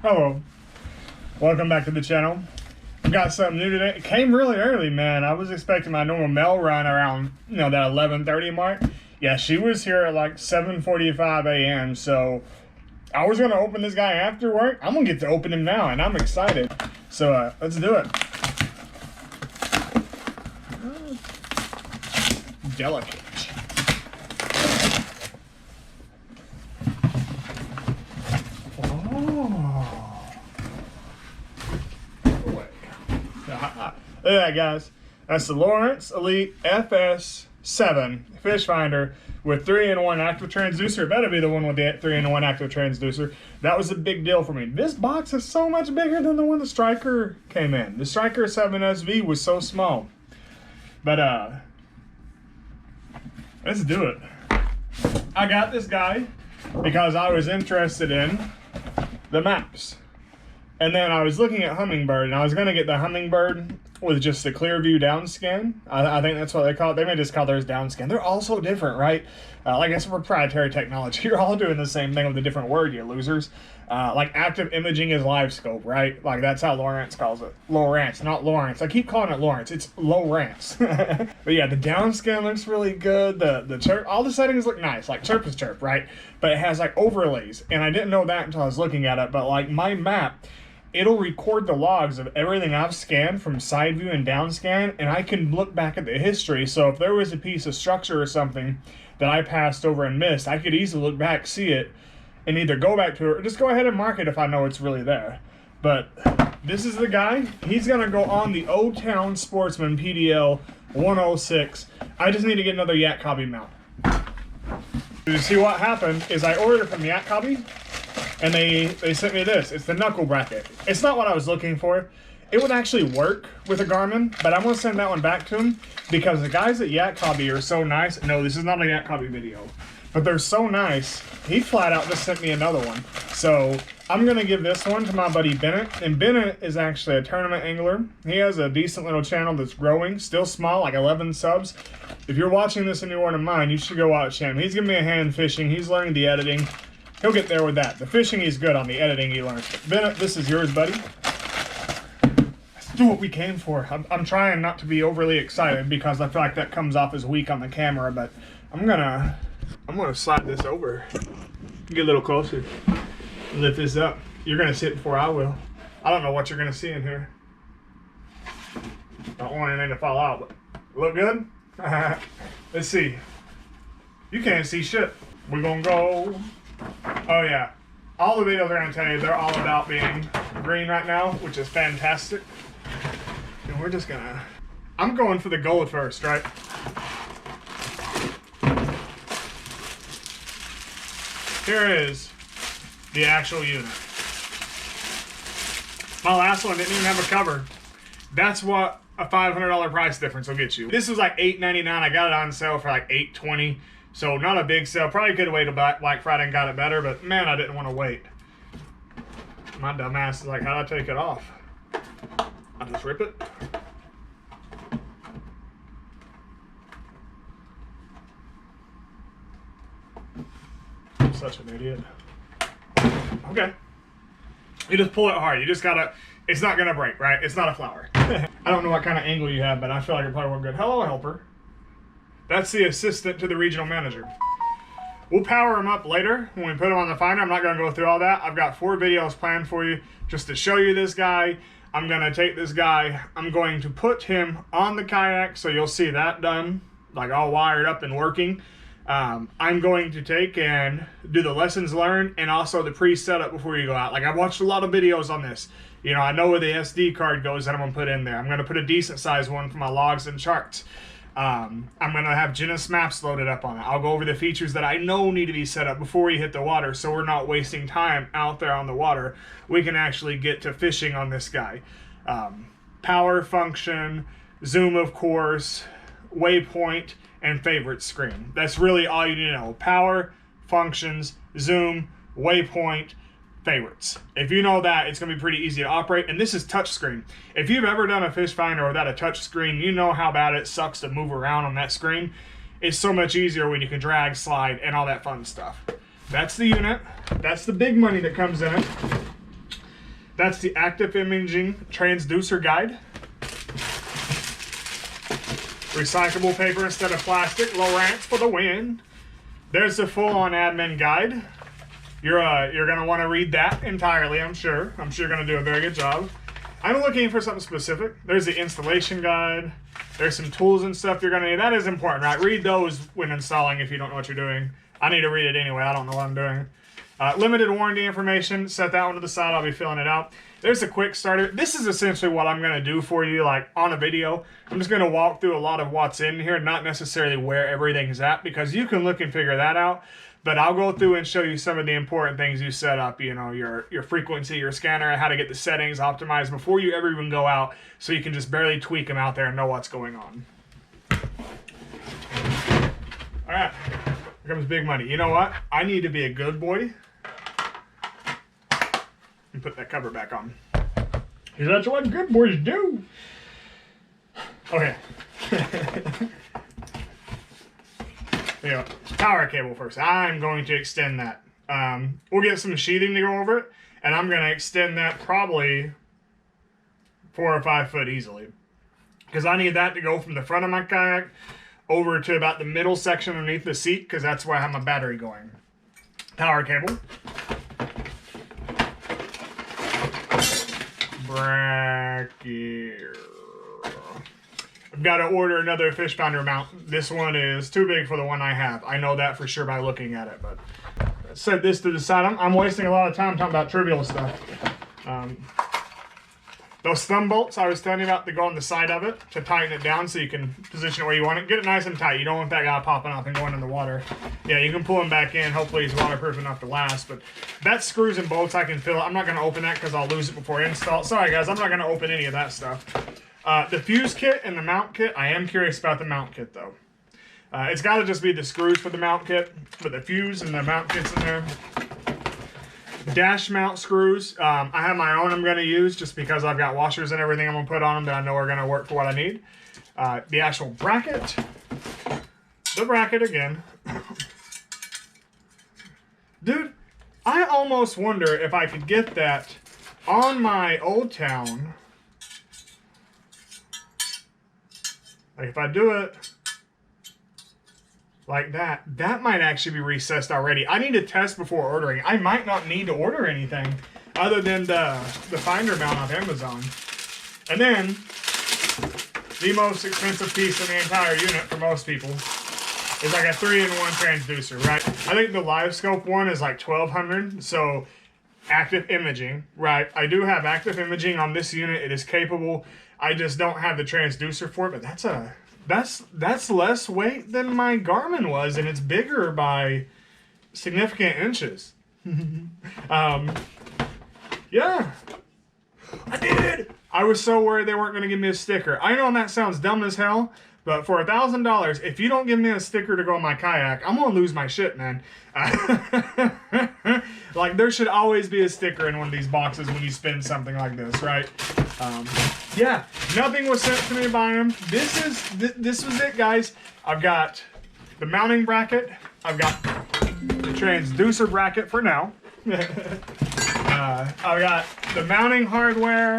Hello, welcome back to the channel. We got something new today. It came really early, man. I was expecting my normal mail run around, that 11:30 mark. Yeah, she was here at like 7:45 a.m. So I was gonna open this guy after work. I'm gonna get to open him now, and I'm excited. So let's do it. Delicate. Look at that, guys. That's the Lowrance Elite FS7 fish finder with 3-in-1 active transducer. It better be the one with the 3-in-1 active transducer. That was a big deal for me. This box is so much bigger than the one the Striker came in. The Striker 7SV was so small. But let's do it. I got this guy because I was interested in the maps. And then I was looking at Humminbird, and I was gonna get the Humminbird with just the clear view down scan. I think that's what they call it. They may just call theirs down scan. They're all so different, right? Like it's proprietary technology. You're all doing the same thing with a different word, you losers. Like active imaging is live scope, right? Like that's how Lowrance calls it. Lowrance, not Lawrence. I keep calling it Lawrence. It's Lowrance. But yeah, the down scan looks really good. The chirp, all the settings look nice. Like chirp is chirp, right? But it has like overlays, and I didn't know that until I was looking at it. But like my map, it'll record the logs of everything I've scanned from side view and down scan, and I can look back at the history. So if there was a piece of structure or something that I passed over and missed, I could easily look back, see it, and either go back to it or just go ahead and mark it if I know it's really there. But this is the guy. He's gonna go on the Old Town Sportsman PDL 106. I just need to get another Yak Hobby mount. You see what happened is I ordered from Yak Hobby, and they sent me this. It's the knuckle bracket. It's not what I was looking for. It would actually work with a Garmin, but I'm gonna send that one back to him because the guys at Yak Hobby are so nice. No, this is not a Yak Hobby video, but they're so nice. He flat out just sent me another one. So I'm gonna give this one to my buddy Bennett, and Bennett is actually a tournament angler. He has a decent little channel that's growing, still small, like 11 subs. If you're watching this and you're one of mine, you should go watch him. He's giving me a hand fishing. He's learning the editing. He'll get there with that. The fishing he's good on, the editing he learns. Bennett, this is yours, buddy. Let's do what we came for. I'm trying not to be overly excited because I feel like that comes off as weak on the camera, but I'm gonna slide this over. Get a little closer. Lift this up. You're gonna see it before I will. I don't know what you're gonna see in here. Don't want anything to fall out, but look good? Let's see. You can't see shit. We're gonna go. Oh yeah, all the videos are gonna tell you they're all about being green right now, which is fantastic. And we're just gonna, I'm going for the gold first, right? Here is the actual unit. My last one didn't even have a cover. That's what a $500 price difference will get you. This was like $8.99. I got it on sale for like $8.20. So not a big sale. Probably could have waited Black Friday and got it better, but man, I didn't want to wait. My dumb ass is like, how'd I take it off? I just rip it. I'm such an idiot. Okay. You just pull it hard. You just gotta, it's not gonna break, right? It's not a flower. I don't know what kind of angle you have, but I feel like it probably worked good. Hello, helper. That's the assistant to the regional manager. We'll power him up later when we put him on the finder. I'm not gonna go through all that. I've got 4 videos planned for you just to show you this guy. I'm gonna take this guy, I'm going to put him on the kayak, so you'll see that done, like all wired up and working. I'm going to take and do the lessons learned and also the pre-setup before you go out. Like I've watched a lot of videos on this. You know, I know where the SD card goes that I'm gonna put in there. I'm gonna put a decent sized one for my logs and charts. I'm gonna have Genesis maps loaded up on it. I'll go over the features that I know need to be set up before you hit the water, so we're not wasting time out there on the water. We can actually get to fishing on this guy. Power function, zoom of course, waypoint, and favorite screen. That's really all you need to know. Power, functions, zoom, waypoint, favorites. If you know that, it's going to be pretty easy to operate. And this is touchscreen. If you've ever done a fish finder without a touchscreen, you know how bad it sucks to move around on that screen. It's so much easier when you can drag, slide, and all that fun stuff. That's the unit. That's the big money that comes in it. That's the active imaging transducer guide. Recyclable paper instead of plastic. Lowrance for the win. There's the full-on admin guide. You're gonna want to read that entirely, I'm sure. I'm sure you're gonna do a very good job. I'm looking for something specific. There's the installation guide. There's some tools and stuff you're gonna need. That is important, right? Read those when installing if you don't know what you're doing. I need to read it anyway. I don't know what I'm doing. Limited warranty information. Set that one to the side. I'll be filling it out. There's a quick starter. This is essentially what I'm gonna do for you, like on a video. I'm just gonna walk through a lot of what's in here, not necessarily where everything's at, because you can look and figure that out. But I'll go through and show you some of the important things you set up, you know, your frequency, your scanner, how to get the settings optimized before you ever even go out, so you can just barely tweak them out there and know what's going on. All right, here comes big money. You know what? I need to be a good boy and put that cover back on. Because that's what good boys do. Okay. Yeah, power cable first. I'm going to extend that. We'll get some sheathing to go over it, and I'm going to extend that probably 4 or 5 foot easily. Because I need that to go from the front of my kayak over to about the middle section underneath the seat, because that's where I have my battery going. Power cable. Bracket. I've got to order another fish pounder mount. This one is too big for the one I have. I know that for sure by looking at it, but set this to the side. I'm wasting a lot of time talking about trivial stuff. Those thumb bolts I was telling you about, to go on the side of it to tighten it down so you can position it where you want it. Get it nice and tight. You don't want that guy popping up and going in the water. Yeah, you can pull him back in. Hopefully he's waterproof enough to last. But that screws and bolts I can fill. I'm not going to open that because I'll lose it before install. Sorry guys, I'm not going to open any of that stuff. The fuse kit and the mount kit, I am curious about the mount kit though. It's got to just be the screws for the mount kit, but the fuse and the mount kit's in there. Dash mount screws, I have my own I'm going to use just because I've got washers and everything I'm going to put on them that I know are going to work for what I need. The actual bracket, the bracket again. Dude, I almost wonder if I could get that on my Old Town. Like if I do it like that, that might actually be recessed already. I need to test before ordering. I might not need to order anything other than the finder mount off Amazon. And then, the most expensive piece in the entire unit for most people is like a 3-in-1 transducer, right? I think the live scope one is like $1,200, so active imaging, right? I do have active imaging on this unit. It is capable. I just don't have the transducer for it, but that's less weight than my Garmin was, and it's bigger by significant inches. Yeah, I did. I was so worried they weren't going to give me a sticker. I know that sounds dumb as hell, but for $1,000, if you don't give me a sticker to go on my kayak, I'm going to lose my shit, man. Like, there should always be a sticker in one of these boxes when you spend something like this, right? Yeah, nothing was sent to me by him. This was it, guys. I've got the mounting bracket. I've got the transducer bracket for now. I've got the mounting hardware.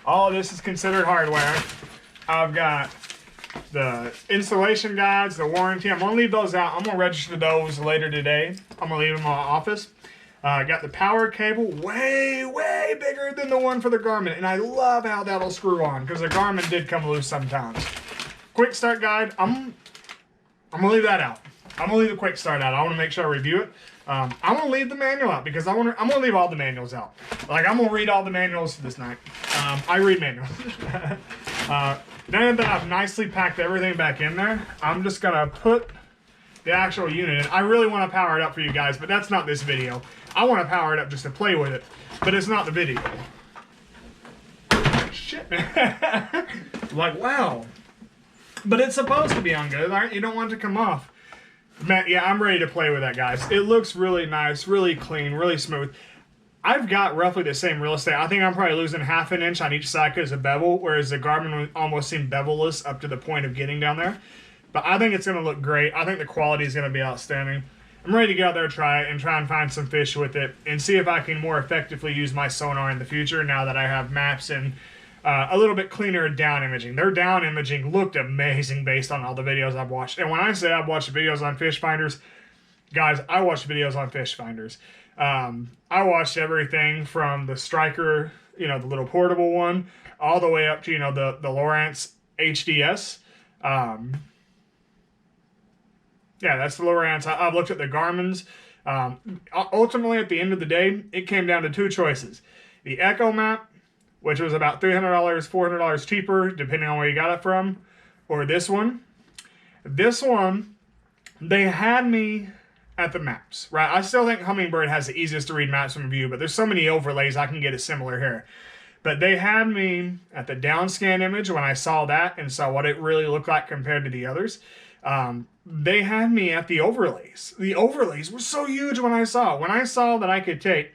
All of this is considered hardware. I've got the installation guides, the warranty. I'm going to leave those out. I'm going to register those later today. I'm going to leave them in my office. I got the power cable, way bigger than the one for the Garmin. And I love how that'll screw on, because the Garmin did come loose sometimes. Quick start guide, I'm going to leave that out. I'm going to leave the quick start out. I want to make sure I review it. I'm going to leave the manual out, because I'm going to leave all the manuals out. Like, I'm going to read all the manuals this night. I read manuals. Now that I've nicely packed everything back in there, I'm just going to put the actual unit in. I really want to power it up for you guys, but that's not this video. I want to power it up just to play with it, but it's not the video. Shit, man. Like, wow. But it's supposed to be on good, right? You don't want it to come off. Man, yeah, I'm ready to play with that, guys. It looks really nice, really clean, really smooth. I've got roughly the same real estate. I think I'm probably losing ½ an inch on each side because of bevel, whereas the Garmin almost seemed bevel-less up to the point of getting down there. But I think it's going to look great. I think the quality is going to be outstanding. I'm ready to get out there, try it, and try and find some fish with it, and see if I can more effectively use my sonar in the future now that I have maps and a little bit cleaner down imaging. Their down imaging looked amazing based on all the videos I've watched. And when I say I've watched videos on fish finders, guys, I watched videos on fish finders. I watched everything from the Striker, you know, the little portable one, all the way up to, you know, the Lowrance HDS. Yeah, that's the Lowrance. I've looked at the Garmin's. Ultimately, at the end of the day, it came down to two choices. The Echo map, which was about $300, $400 cheaper, depending on where you got it from, or this one. This one, they had me at the maps, right? I still think Humminbird has the easiest to read maps from view, but there's so many overlays I can get it similar here. But they had me at the down scan image when I saw that and saw what it really looked like compared to the others. They had me at the overlays. The overlays were so huge when I saw it. When I saw that I could take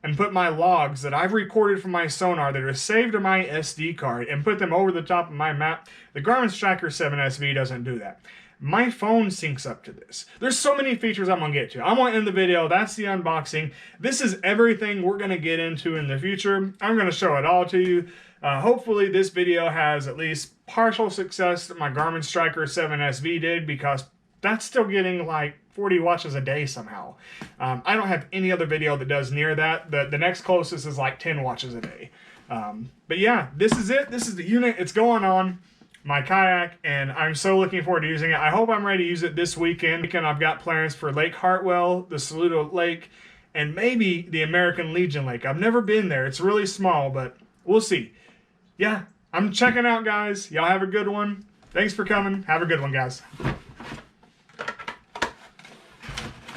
and put my logs that I've recorded from my sonar that are saved to my SD card and put them over the top of my map, the Garmin Striker 7 SV doesn't do that. My phone syncs up to this. There's so many features I'm going to get to. I'm going to end the video. That's the unboxing. This is everything we're going to get into in the future. I'm going to show it all to you. Hopefully this video has at least partial success that my Garmin Striker 7 SV did, because that's still getting like 40 watches a day somehow. I don't have any other video that does near that. The next closest is like 10 watches a day. But yeah, this is it. This is the unit. It's going on my Kayak, and I'm so looking forward to using it. I hope I'm ready to use it this weekend. I've got plans for Lake Hartwell, the Saludo Lake, and maybe the American Legion Lake. I've never been there. It's really small, but we'll see. Yeah, I'm checking out, guys. Y'all have a good one. Thanks for coming. Have a good one, guys.